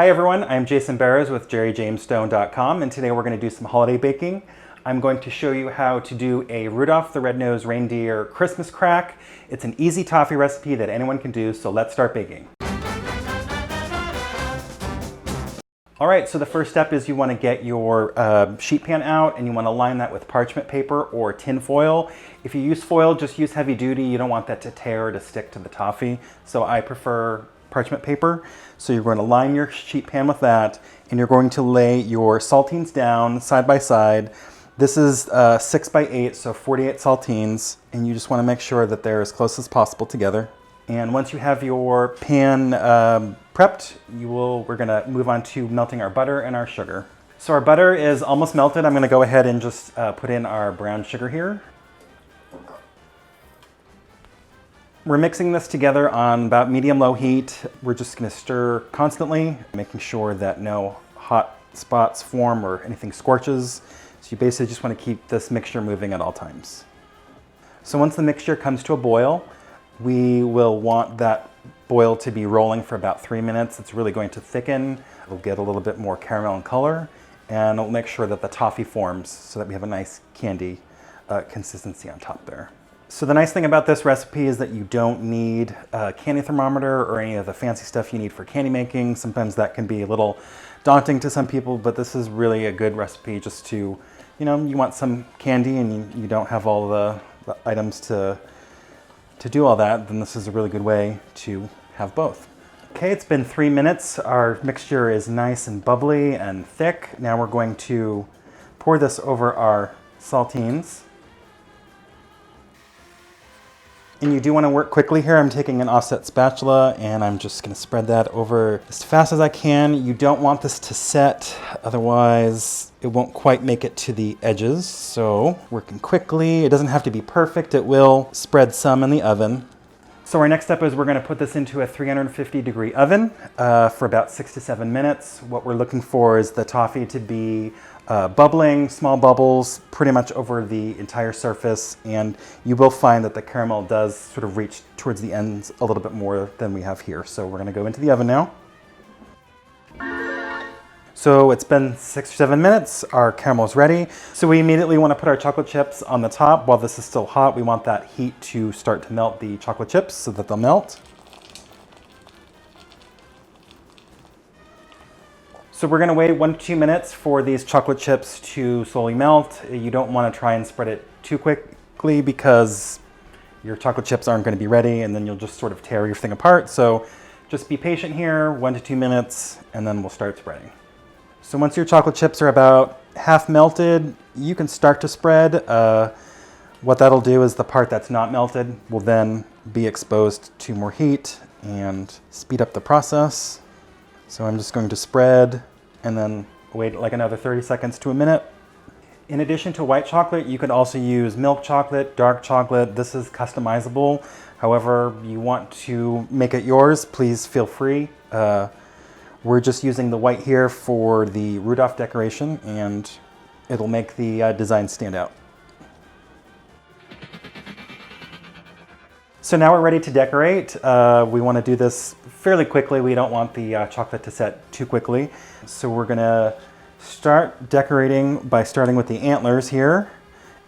Hi everyone, I'm Jason Barrows with jerryjamesstone.com, and today we're going to do some holiday baking. I'm going to show you how to do a Rudolph the Red-Nosed Reindeer Christmas crack. It's an easy toffee recipe that anyone can do, so let's start baking. Alright, so the first step is you want to get your sheet pan out and you want to line that with parchment paper or tin foil. If you use foil, just use heavy duty. You don't want that to tear or to stick to the toffee, so I prefer parchment paper. So you're going to line your sheet pan with that, and you're going to lay your saltines down side by side. This is 6 by 8, so 48 saltines, and you just want to make sure that they're as close as possible together. And once you have your pan prepped, we're going to move on to melting our butter and our sugar. So our butter is almost melted. I'm going to go ahead and just put in our brown sugar here. We're mixing this together on about medium-low heat. We're just going to stir constantly, making sure that no hot spots form or anything scorches. So you basically just want to keep this mixture moving at all times. So once the mixture comes to a boil, we will want that boil to be rolling for about 3 minutes. It's really going to thicken. It'll get a little bit more caramel in color, and it'll make sure that the toffee forms so that we have a nice candy consistency on top there. So the nice thing about this recipe is that you don't need a candy thermometer or any of the fancy stuff you need for candy making. Sometimes that can be a little daunting to some people, but this is really a good recipe just to, you want some candy and you don't have all the items to do all that, then this is a really good way to have both. Okay, it's been 3 minutes. Our mixture is nice and bubbly and thick. Now we're going to pour this over our saltines. And you do want to work quickly here. I'm taking an offset spatula and I'm just going to spread that over as fast as I can. You don't want this to set, otherwise it won't quite make it to the edges. So working quickly, it doesn't have to be perfect. It will spread some in the oven. So our next step is we're going to put this into a 350-degree oven for about 6 to 7 minutes. What we're looking for is the toffee to be bubbling, small bubbles, pretty much over the entire surface, and you will find that the caramel does sort of reach towards the ends a little bit more than we have here. So we're going to go into the oven now. So it's been 6 or 7 minutes, our caramel is ready. So we immediately want to put our chocolate chips on the top. While this is still hot, we want that heat to start to melt the chocolate chips so that they'll melt. So we're going to wait 1 to 2 minutes for these chocolate chips to slowly melt. You don't want to try and spread it too quickly because your chocolate chips aren't going to be ready and then you'll just sort of tear your thing apart. So just be patient here, 1 to 2 minutes, and then we'll start spreading. So once your chocolate chips are about half melted, you can start to spread. What that'll do is the part that's not melted will then be exposed to more heat and speed up the process. So I'm just going to spread and then wait like another 30 seconds to a minute. In addition to white chocolate, you could also use milk chocolate, dark chocolate. This is customizable. However you want to make it yours, please feel free. We're just using the white here for the Rudolph decoration, and it'll make the design stand out. So now we're ready to decorate. We want to do this fairly quickly. We don't want the chocolate to set too quickly. So we're going to start decorating by starting with the antlers here.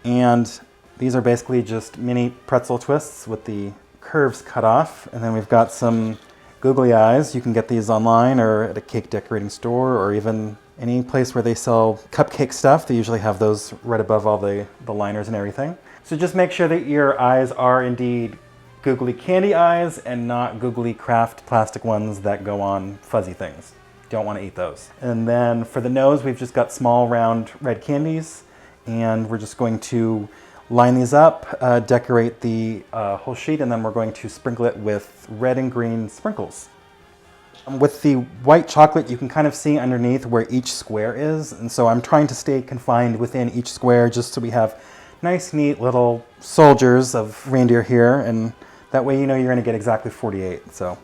And these are basically just mini pretzel twists with the curves cut off. And then we've got some googly eyes. You can get these online or at a cake decorating store or even any place where they sell cupcake stuff. They usually have those right above all the liners and everything. So just make sure that your eyes are indeed googly candy eyes and not googly craft plastic ones that go on fuzzy things. Don't want to eat those. And then for the nose, we've just got small round red candies, and we're just going to line these up, decorate the whole sheet, and then we're going to sprinkle it with red and green sprinkles. With the white chocolate, you can kind of see underneath where each square is, and so I'm trying to stay confined within each square just so we have nice, neat little soldiers of reindeer here, and that way you know you're going to get exactly 48. So.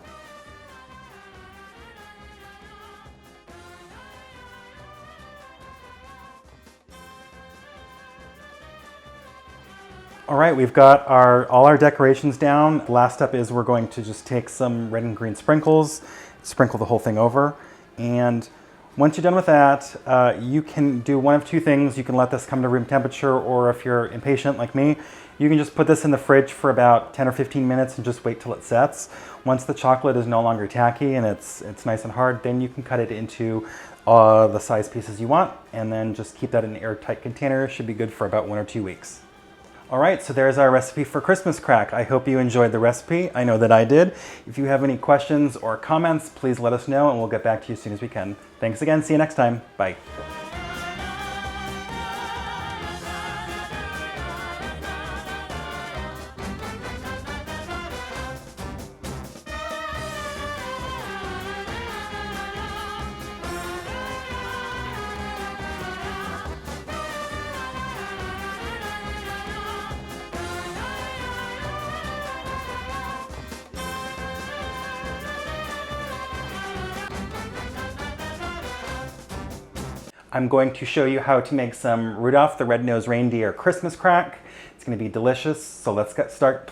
All right, we've got all our decorations down. The last step is we're going to just take some red and green sprinkles, sprinkle the whole thing over, And once you're done with that, you can do one of two things. You can let this come to room temperature, or if you're impatient like me, you can just put this in the fridge for about 10 or 15 minutes and just wait till it sets. Once the chocolate is no longer tacky and it's nice and hard, then you can cut it into the size pieces you want, and then just keep that in an airtight container. It should be good for about 1 or 2 weeks. All right, so there's our recipe for Christmas crack. I hope you enjoyed the recipe. I know that I did. If you have any questions or comments, please let us know and we'll get back to you as soon as we can. Thanks again. See you next time. Bye. I'm going to show you how to make some Rudolph the Red-Nosed Reindeer Christmas crack. It's going to be delicious, so let's get started.